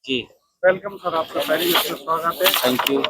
जी। Welcome sir, आपका पहली इसमें स्वागत है। Thank you.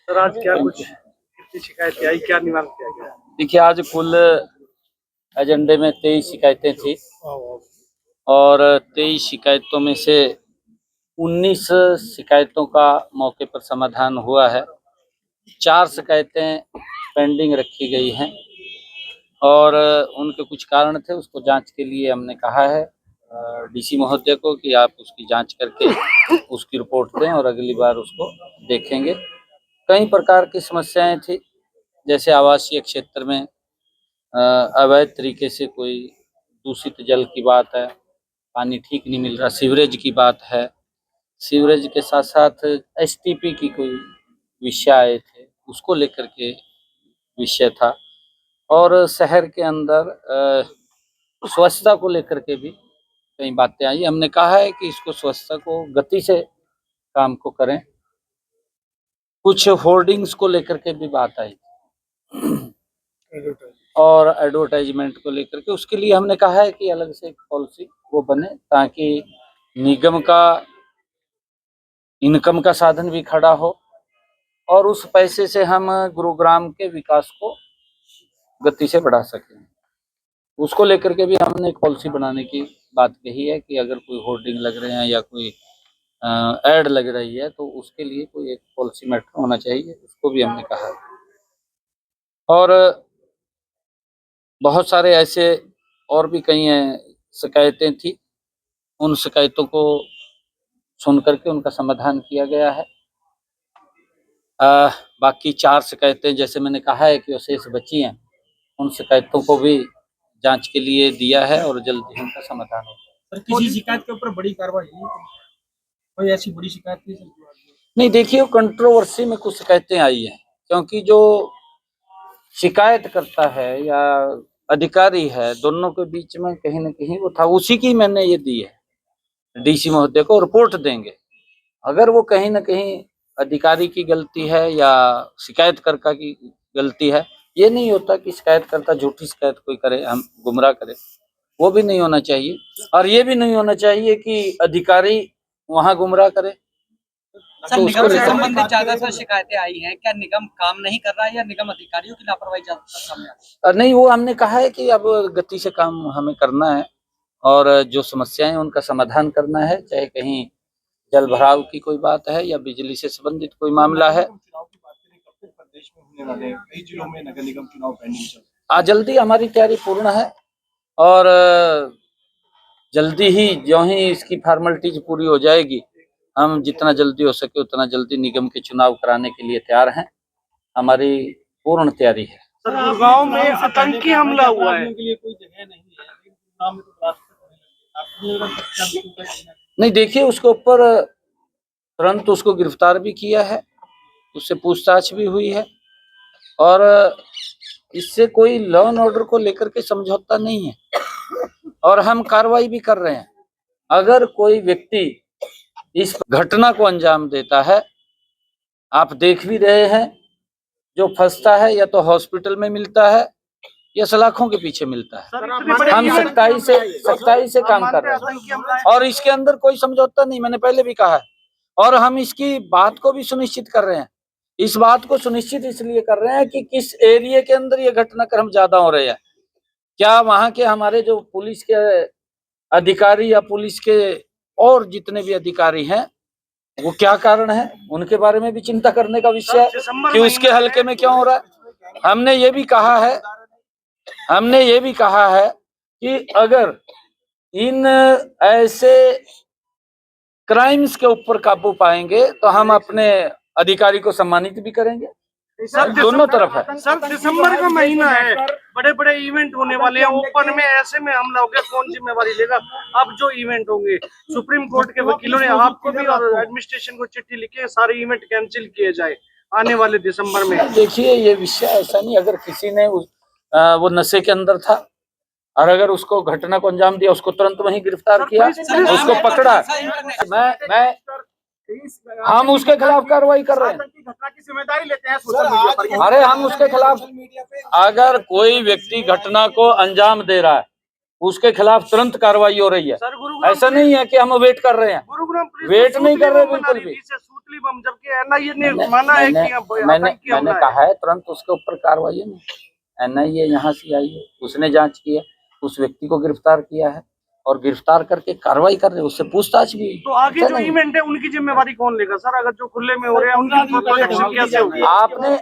सर आज क्या कुछ कितनी शिकायतें आई, क्या निवारण किया गया? देखिए, आज कुल एजेंडे में 23 शिकायतें थी और 23 शिकायतों में से 19 शिकायतों का मौके पर समाधान हुआ है। 4 शिकायतें पेंडिंग रखी गई हैं और उनके कुछ कारण थे, उसको जांच के लिए हमने कहा है डीसी महोदय को कि आप उसकी जांच करके उसकी रिपोर्ट दें और अगली बार उसको देखेंगे। कई प्रकार की समस्याएं थी, जैसे आवासीय क्षेत्र में अवैध तरीके से कोई दूषित जल की बात है, पानी ठीक नहीं मिल रहा, सीवरेज की बात है, सीवरेज के साथ साथ एसटीपी की कोई विषय आए थे, उसको लेकर के विषय था और शहर के अंदर स्वच्छता को लेकर के भी कई बातें आई। हमने कहा है कि इसको स्वच्छता को गति से काम को करें। कुछ होर्डिंग्स को लेकर के भी बात आई और एडवर्टाइजमेंट को लेकर के, उसके लिए हमने कहा है कि अलग से एक पॉलिसी वो बने ताकि निगम का इनकम का साधन भी खड़ा हो और उस पैसे से हम गुरुग्राम के विकास को गति से बढ़ा सकें। उसको लेकर के भी हमने एक पॉलिसी बनाने की बात कही है कि अगर कोई होर्डिंग लग रहे हैं या कोई एड लग रही है तो उसके लिए कोई एक पॉलिसी मैटर होना चाहिए, उसको भी हमने कहा है। और बहुत सारे ऐसे और भी कई शिकायतें थी, उन शिकायतों को सुन करके उनका समाधान किया गया है। बाकी 4 शिकायतें जैसे मैंने कहा है कि वो शेष बची हैं, उन शिकायतों को भी जांच के लिए दिया है और जल्द ही उनका समाधान होगा। सर किसी शिकायत के ऊपर बड़ी कार्रवाई हुई? कोई ऐसी बड़ी शिकायत थी? नहीं, देखिए कंट्रोवर्सी में कुछ शिकायतें आई हैं, क्योंकि जो शिकायत करता है या अधिकारी है, दोनों के बीच में कहीं न कहीं वो था, उसी की मैंने ये दी है डीसी महोदय को, रिपोर्ट देंगे। अगर वो कहीं न कहीं अधिकारी की गलती है या शिकायतकर्ता की गलती है, ये नहीं होता कि शिकायतकर्ता झूठी शिकायत कोई करे, हम गुमराह करे, वो भी नहीं होना चाहिए और ये भी नहीं होना चाहिए कि अधिकारी वहाँ गुमराह करे। सर तो निगम से उसको संबंधित ज्यादातर शिकायतें आई हैं, क्या निगम काम नहीं कर रहा है या निगम अधिकारियों की लापरवाही ज्यादातर सामने आ रही है? नहीं, वो हमने कहा है कि अब गति से काम हमें करना है और जो समस्याएं उनका समाधान करना है, चाहे कहीं जल भराव की कोई बात है या बिजली से संबंधित कोई मामला है। प्रदेश में होने वाले कई जिलों में नगर निगम चुनाव पेंडिंग चल रहा है। जल्दी हमारी तैयारी पूर्ण है और जल्दी ही जो ही इसकी फॉर्मेलिटीज पूरी हो जाएगी, हम जितना जल्दी हो सके उतना जल्दी निगम के चुनाव कराने के लिए तैयार हैं। हमारी पूर्ण तैयारी है। सर गुड़गांव में आतंकी हमला हुआ है, कोई जगह नहीं है। नहीं, देखिए उसके ऊपर तुरंत उसको गिरफ्तार भी किया है, उससे पूछताछ भी हुई है और इससे कोई लॉ एंड ऑर्डर को लेकर के समझौता नहीं है और हम कार्रवाई भी कर रहे हैं। अगर कोई व्यक्ति इस घटना को अंजाम देता है, आप देख भी रहे हैं, जो फंसता है या तो हॉस्पिटल में मिलता है या सलाखों के पीछे मिलता है। हम सख्ताई से काम कर रहे हैं और इसके अंदर कोई समझौता नहीं, मैंने पहले भी कहा है और हम इसकी बात को भी सुनिश्चित कर रहे हैं। इस बात को सुनिश्चित इसलिए कर रहे हैं कि किस एरिया के अंदर ये घटनाक्रम ज्यादा हो रहे हैं, क्या वहां के हमारे जो पुलिस के अधिकारी या पुलिस के और जितने भी अधिकारी हैं वो क्या कारण है, उनके बारे में भी चिंता करने का विषय है कि उसके हल्के में क्यों हो रहा है। हमने ये भी कहा है कि अगर इन ऐसे क्राइम्स के ऊपर काबू पाएंगे तो हम अपने अधिकारी को सम्मानित भी करेंगे। सर दोनों तरफ है। सर दिसंबर का महीना है, बड़े बड़े इवेंट होने वाले हैं, ओपन में ऐसे में हमला हो गया, कौन जिम्मेवारी लेगा? अब जो इवेंट होंगे, सुप्रीम कोर्ट के वकीलों ने आपको भी और एडमिनिस्ट्रेशन को चिट्ठी लिखी है, सारे इवेंट कैंसिल किए जाए आने वाले दिसंबर में। देखिए ये विषय ऐसा नहीं, अगर किसी ने वो नशे के अंदर था और अगर उसको घटना को अंजाम दिया, उसको तुरंत वहीं गिरफ्तार किया, उसको पकड़ा, मैं हम उसके खिलाफ कार्रवाई कर रहे हैं। घटना की जिम्मेदारी लेते हैं सोशल मीडिया पर। अरे हम उसके खिलाफ, अगर कोई व्यक्ति घटना को अंजाम दे रहा है उसके खिलाफ तुरंत कार्रवाई हो रही है। सर गुरुग्राम ऐसा नहीं है कि हम वेट कर रहे हैं, गुरुग्राम पुलिस वेट तो नहीं कर रहे सूतली बम बना बिल्कुल रही भी। थी, इसे सूतली बम, जबकि एनआईए ने माना है कि आतंकी हमला है। कहा है तुरंत उसके ऊपर कार्रवाई है। एनआईए यहाँ से आई है, उसने जांच की है, उस व्यक्ति को गिरफ्तार किया है और गिरफ्तार करके कार्रवाई कर रहे हैं, उससे पूछताछ भी। तो आगे जो इवेंट है उनकी जिम्मेवारी कौन लेगा सर? अगर जो खुले में हो रहे हैं उनकी प्रोटेक्शन कैसे होगी? आपने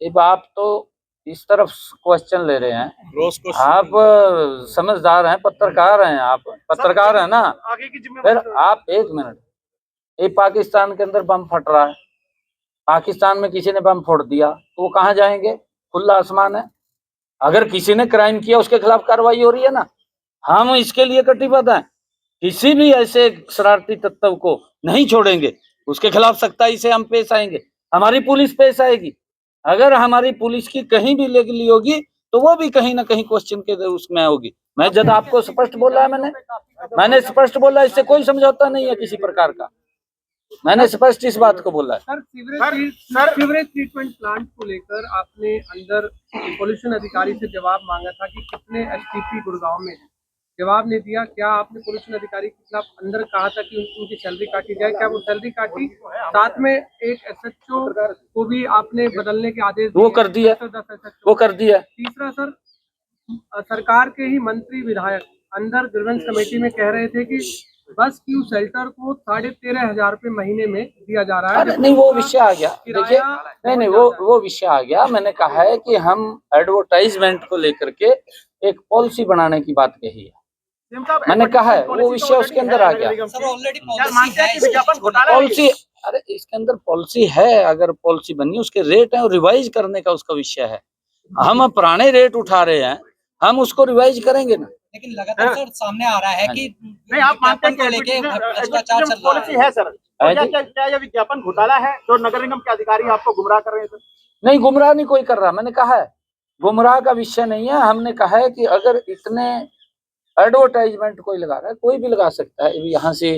अब आप तो इस तरफ क्वेश्चन ले रहे हैं। आप समझदार हैं, पत्रकार हैं, आप पत्रकार हैं ना। आगे की जिम्मेवारी फिर आप एक मिनट, ये पाकिस्तान के अंदर बम फट रहा है, पाकिस्तान में किसी ने बम फोड़ दिया तो वो कहाँ जाएंगे? खुला आसमान है। अगर किसी ने क्राइम किया उसके खिलाफ कार्रवाई हो रही है ना। हम इसके लिए कटिबद्ध हैं, किसी भी ऐसे शरारती तत्व को नहीं छोड़ेंगे, उसके खिलाफ सख्ताई से हम पेश आएंगे, हमारी पुलिस पेश आएगी। अगर हमारी पुलिस की कहीं भी लेगली होगी तो वो भी कहीं ना कहीं क्वेश्चन के उसमें होगी। मैं जब आपको स्पष्ट बोला है, मैंने स्पष्ट बोला, इससे कोई समझौता नहीं है किसी प्रकार का। मैंने स्पष्ट इस बात को बोला है। सीवरेज ट्रीटमेंट प्लांट को लेकर आपने अंदर पोल्यूशन अधिकारी से जवाब मांगा था कि कितने एसटीपी गुड़गांव में है, जवाब नहीं दिया। क्या आपने पोल्यूशन अधिकारी के खिलाफ अंदर कहा था कि उनकी सैलरी काटी जाए? क्या वो सैलरी काटी? साथ में एक एसएचओ को भी आपने बदलने के आदेश वो कर दिया, 10 SHO। वो कर दिया। तीसरा सर, सरकार के ही मंत्री विधायक अंदर ग्रीवेंस कमेटी में कह रहे थे कि बस क्यू शेल्टर को 13,500 रुपए महीने में दिया जा रहा है। अरे नहीं, वो विषय आ गया। देखिए, नहीं वो विषय आ गया। मैंने कहा है कि हम एडवर्टाइजमेंट को लेकर के एक पॉलिसी बनाने की बात कही है। मैंने कहा है वो विषय उसके अंदर आ गया। सर ऑलरेडी पॉलिसी, अरे इसके अंदर पॉलिसी है, अगर पॉलिसी बनी उसके रेट है और रिवाइज करने का उसका विषय है। हम पुराने रेट उठा रहे हैं, हम उसको रिवाइज करेंगे ना। लेकिन लगातार सर सामने आ रहा है कि नहीं, आप मानते हैं कि लेके भ्रष्टाचार चल रहा पॉलिसी है सर? क्या यह विज्ञापन घोटाला है जो नगर निगम के अधिकारी आपको गुमराह कर रहे हैं सर? नहीं, गुमराह नहीं कोई कर रहा। मैंने कहा है गुमराह का विषय नहीं है। हमने कहा है कि अगर इतने एडवर्टाइजमेंट कोई लगा रहा है, कोई भी लगा सकता है। यहाँ से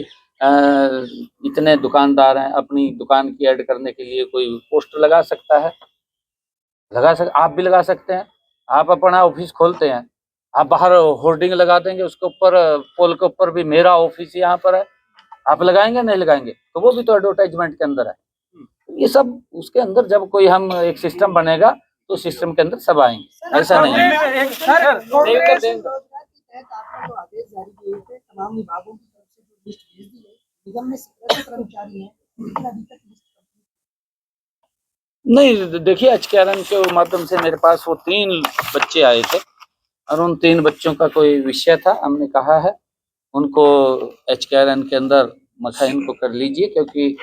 इतने दुकानदार हैं, अपनी दुकान की ऐड करने के लिए कोई पोस्टर लगा सकता है, आप भी लगा सकते हैं। आप अपना ऑफिस खोलते हैं, आप बाहर होर्डिंग लगा देंगे, उसके ऊपर पोल के ऊपर भी मेरा ऑफिस यहाँ पर है, आप लगाएंगे नहीं लगाएंगे? तो वो भी तो एडवर्टाइजमेंट के अंदर है। ये सब उसके अंदर जब कोई हम एक सिस्टम बनेगा तो सिस्टम के अंदर सब आएंगे, ऐसा नहीं है। आदेश जारी किए थे तमाम विभागों की तरफ से, जो लिस्ट भेज दी है, निगम में 17 कर्मचारी हैं, लेकिन अभी तक लिस्ट नहीं, देखिए एचकेआरएन के माध्यम से मेरे पास वो 3 बच्चे आए थे और उन 3 बच्चों का कोई विषय था। हमने कहा है उनको एचकेआरएन के अंदर इनको कर लीजिए, क्योंकि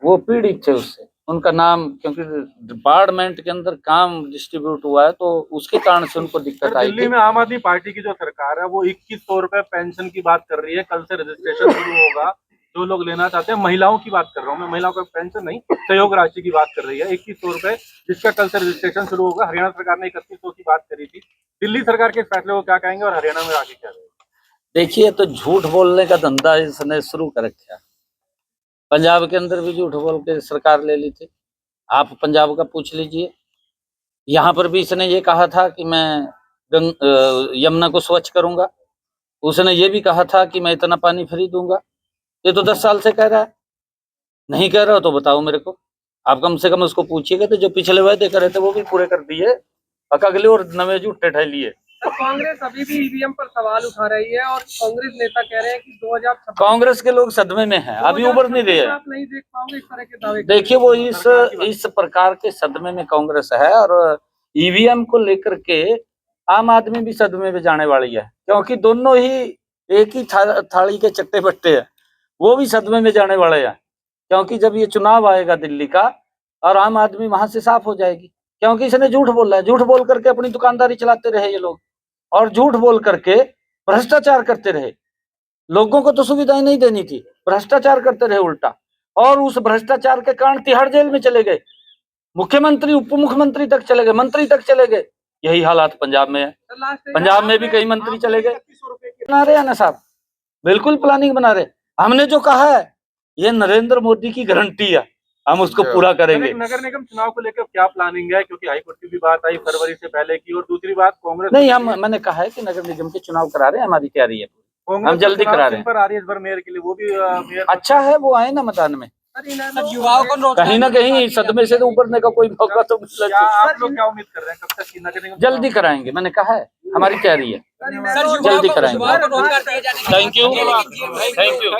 वो पीड़ित थे उससे। उनका नाम, क्योंकि डिपार्टमेंट के अंदर काम डिस्ट्रीब्यूट हुआ है तो उसके कारण से उनको दिक्कत आई थी। दिल्ली में आम आदमी पार्टी की जो सरकार है वो 2100 रुपए पेंशन की बात कर रही है। कल से रजिस्ट्रेशन शुरू होगा। जो लोग लेना चाहते हैं, महिलाओं की बात कर रहा हूँ मैं, महिलाओं का पेंशन नहीं, सहयोग राशि की बात कर रही है 2100 रुपए, जिसका कल से रजिस्ट्रेशन शुरू होगा। हरियाणा सरकार ने 3100 की बात करी थी। दिल्ली सरकार के फैसले को क्या कहेंगे और हरियाणा में आगे क्या रहेगा? देखिए, तो झूठ बोलने का धंधा इसने शुरू कर रखा। पंजाब के अंदर भी झूठ बोल के सरकार ले ली थी, आप पंजाब का पूछ लीजिए। यहाँ पर भी इसने ये कहा था कि मैं यमुना को स्वच्छ करूंगा। उसने ये भी कहा था कि मैं इतना पानी फ्री दूंगा। ये तो 10 साल से कह रहा है। नहीं कह रहा हो तो बताओ मेरे को। आप कम से कम उसको पूछिएगा तो जो पिछले वायदे करे थे वो भी पूरे कर दिए, अगले और नवे झूठे ठह लिए। कांग्रेस अभी भी ईवीएम पर सवाल उठा रही है और कांग्रेस नेता कह रहे हैं कि 2026 कांग्रेस के लोग सदमे में हैं, अभी उबर नहीं रहे। आप नहीं देख पाओगे इस तरह के दावे। देखिए, वो इस प्रकार के सदमे में कांग्रेस है और ईवीएम को लेकर के आम आदमी भी सदमे में जाने वाली है, क्योंकि दोनों ही एक ही थाली के चट्टे बट्टे हैं। वो भी सदमे में जाने वाले हैं, क्योंकि जब ये चुनाव आएगा दिल्ली का और आम आदमी वहां से साफ हो जाएगी, क्योंकि इसने झूठ बोला है। झूठ बोल करके अपनी दुकानदारी चलाते रहे ये लोग, और झूठ बोल करके भ्रष्टाचार करते रहे। लोगों को तो सुविधाएं नहीं देनी थी, भ्रष्टाचार करते रहे उल्टा, और उस भ्रष्टाचार के कारण तिहाड़ जेल में चले गए, मुख्यमंत्री उप मुख्यमंत्री तक चले गए, मंत्री तक चले गए। यही हालात पंजाब में है। पंजाब में भी कई मंत्री चले गए। बना रहे हैं ना साहब, बिल्कुल प्लानिंग बना रहे। हमने जो कहा है ये नरेंद्र मोदी की गारंटी है, हम उसको पूरा करेंगे। नगर निगम चुनाव को लेकर क्या प्लानिंग है, क्योंकि हाईकोर्ट की भी बात आई फरवरी से पहले की, और दूसरी बात कांग्रेस नहीं, मैंने कहा है कि नगर निगम के चुनाव करा रहे हैं, हमारी तैयारी है, कांग्रेस हम जल्दी चुनाव करा रहे हैं। पर आ रही है इस बार मेयर के लिए, वो भी मेयर अच्छा है वो आए ना मैदान में, सर युवाओं को रोजगार कहीं ना कहीं सदमे से तो उबरने का कोई मौका तो मिलना क्या चाहिए। आप लोग क्या उम्मीद कर रहे हैं, कब तक की नगर निगम जल्दी कराएंगे, मैंने कहा है हमारी तैयारी है, सर जल्दी कराएंगे। युवाओं को रोजगार दिए जाने की थैंक यू, बात है, लेकिन थैंक यू।